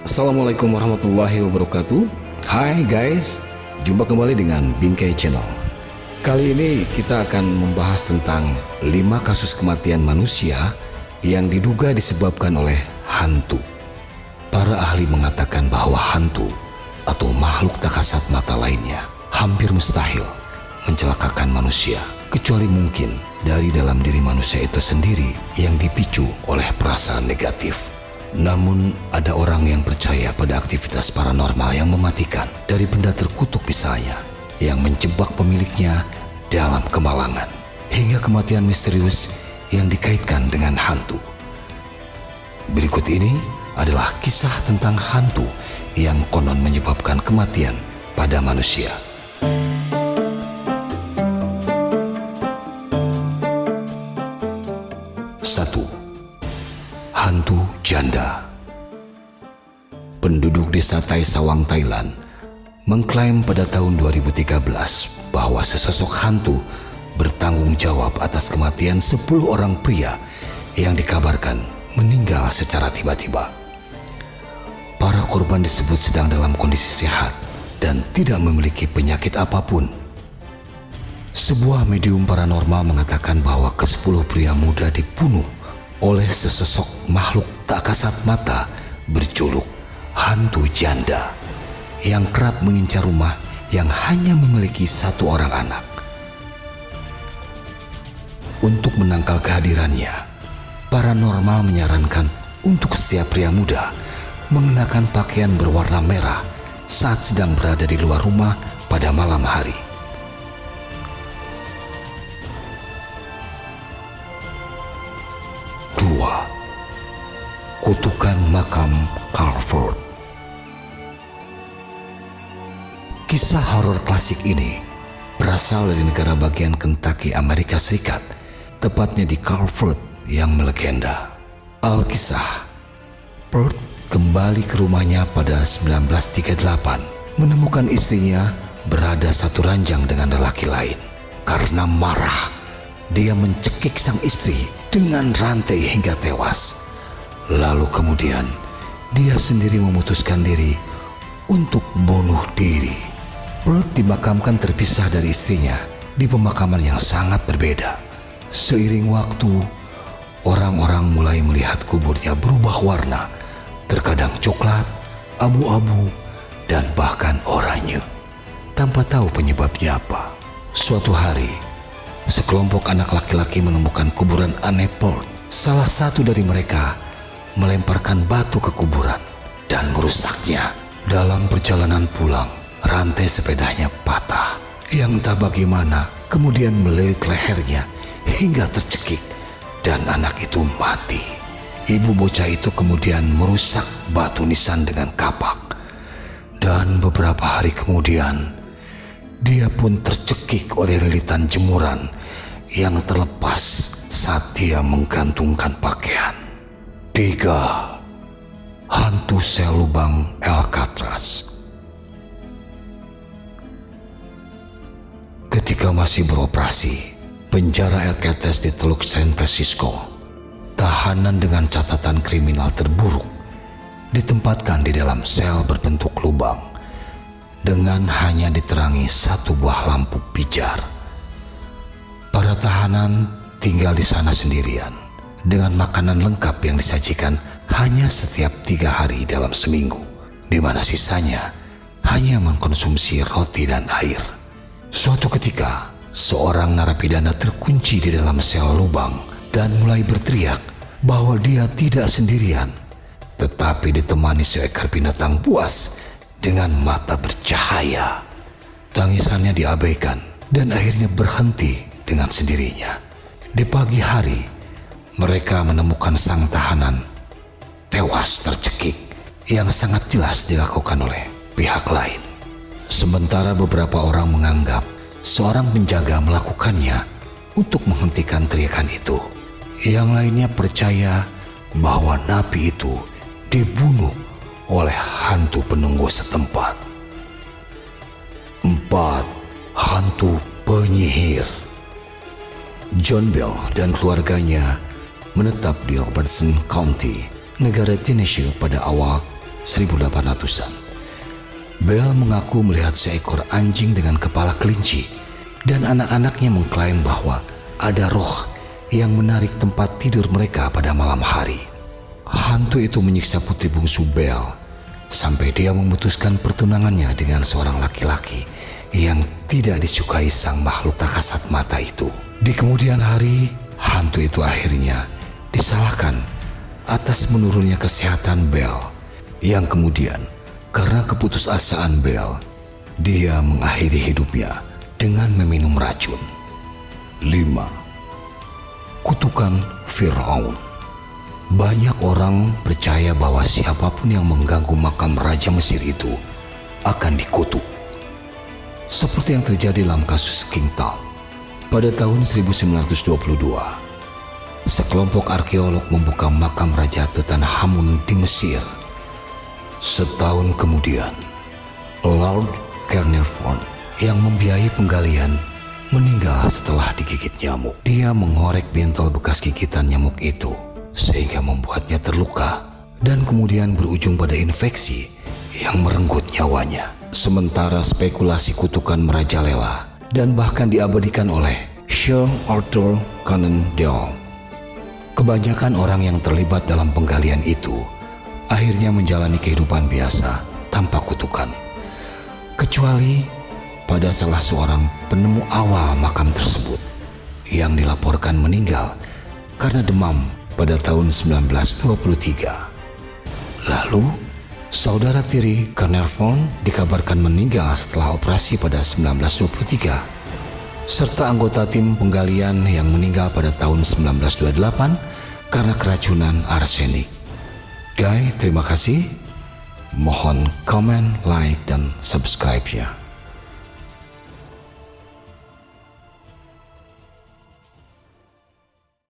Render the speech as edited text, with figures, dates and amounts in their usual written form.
Assalamualaikum warahmatullahi wabarakatuh. Hai guys, jumpa kembali dengan Bingkai Channel. Kali ini kita akan membahas tentang 5 kasus kematian manusia yang diduga disebabkan oleh hantu. Para ahli mengatakan bahwa hantu atau makhluk tak kasat mata lainnya hampir mustahil mencelakakan manusia, kecuali mungkin dari dalam diri manusia itu sendiri yang dipicu oleh perasaan negatif. Namun ada orang yang percaya pada aktivitas paranormal yang mematikan, dari benda terkutuk misalnya, yang menjebak pemiliknya dalam kemalangan, hingga kematian misterius yang dikaitkan dengan hantu. Berikut ini adalah kisah tentang hantu yang konon menyebabkan kematian pada manusia. Satu, hantu janda. Penduduk desa Tai Sawang, Thailand mengklaim pada tahun 2013 bahwa sesosok hantu bertanggung jawab atas kematian 10 orang pria yang dikabarkan meninggal secara tiba-tiba. Para korban disebut sedang dalam kondisi sehat dan tidak memiliki penyakit apapun. Sebuah medium paranormal mengatakan bahwa ke-10 pria muda dibunuh oleh sesosok makhluk tak kasat mata berjuluk hantu janda yang kerap mengincar rumah yang hanya memiliki 1 orang anak. Untuk menangkal kehadirannya, paranormal menyarankan untuk setiap pria muda mengenakan pakaian berwarna merah saat sedang berada di luar rumah pada malam hari. Kutukan makam Crawford. Kisah horor klasik ini berasal dari negara bagian Kentucky, Amerika Serikat, tepatnya di Crawford yang melegenda. Alkisah, Peart kembali ke rumahnya pada 1938, menemukan istrinya berada satu ranjang dengan lelaki lain. Karena marah, dia mencekik sang istri dengan rantai hingga tewas. Lalu kemudian dia sendiri memutuskan diri untuk bunuh diri. Peart dimakamkan terpisah dari istrinya di pemakaman yang sangat berbeda. Seiring waktu, orang-orang mulai melihat kuburnya berubah warna, terkadang coklat, abu-abu, dan bahkan oranye, tanpa tahu penyebabnya apa. Suatu hari, sekelompok anak laki-laki menemukan kuburan aneh Peart. Salah satu dari mereka melemparkan batu ke kuburan dan merusaknya. Dalam perjalanan pulang, rantai sepedanya patah yang entah bagaimana kemudian melilit lehernya hingga tercekik dan anak itu mati. Ibu bocah itu kemudian merusak batu nisan dengan kapak, dan beberapa hari kemudian dia pun tercekik oleh lilitan jemuran yang terlepas saat dia menggantungkan pakaian. 3. Hantu sel lubang Alcatraz. Ketika masih beroperasi, penjara Alcatraz di Teluk San Francisco, tahanan dengan catatan kriminal terburuk ditempatkan di dalam sel berbentuk lubang dengan hanya diterangi 1 buah lampu pijar. Para tahanan tinggal di sana sendirian, dengan makanan lengkap yang disajikan hanya setiap 3 hari dalam seminggu, di mana sisanya hanya mengkonsumsi roti dan air. Suatu ketika, seorang narapidana terkunci di dalam sel lubang dan mulai berteriak bahwa dia tidak sendirian, tetapi ditemani seekor binatang buas dengan mata bercahaya. Tangisannya diabaikan dan akhirnya berhenti dengan sendirinya. Di pagi hari, mereka menemukan sang tahanan tewas tercekik yang sangat jelas dilakukan oleh pihak lain. Sementara beberapa orang menganggap seorang penjaga melakukannya untuk menghentikan teriakan itu. Yang lainnya percaya bahwa napi itu dibunuh oleh hantu penunggu setempat. 4. Hantu penyihir. John Bell dan keluarganya menetap di Robertson County, negara Tennessee pada awal 1800-an. Bell mengaku melihat seekor anjing dengan kepala kelinci dan anak-anaknya mengklaim bahwa ada roh yang menarik tempat tidur mereka pada malam hari. Hantu itu menyiksa putri bungsu Bell sampai dia memutuskan pertunangannya dengan seorang laki-laki yang tidak disukai sang makhluk tak kasat mata itu. Di kemudian hari, hantu itu akhirnya disalahkan atas menurunnya kesehatan Bell, yang kemudian karena keputusasaan Bell, dia mengakhiri hidupnya dengan meminum racun. 5. Kutukan Firaun. Banyak orang percaya bahwa siapapun yang mengganggu makam Raja Mesir itu akan dikutuk. Seperti yang terjadi dalam kasus King Tut. Pada tahun 1922, sekelompok arkeolog membuka makam Raja Tutankhamun di Mesir. Setahun kemudian, Lord Carnarvon yang membiayai penggalian meninggal setelah digigit nyamuk. Dia mengorek bentol bekas gigitan nyamuk itu sehingga membuatnya terluka dan kemudian berujung pada infeksi yang merenggut nyawanya. Sementara spekulasi kutukan merajalela dan bahkan diabadikan oleh Sir Arthur Conan Doyle. Kebanyakan orang yang terlibat dalam penggalian itu akhirnya menjalani kehidupan biasa tanpa kutukan, kecuali pada salah seorang penemu awal makam tersebut yang dilaporkan meninggal karena demam pada tahun 1923. Lalu, saudara tiri Carnarvon dikabarkan meninggal setelah operasi pada 1923, serta anggota tim penggalian yang meninggal pada tahun 1928 karena keracunan arsenik. Guys, terima kasih. Mohon komen, like, dan subscribe ya.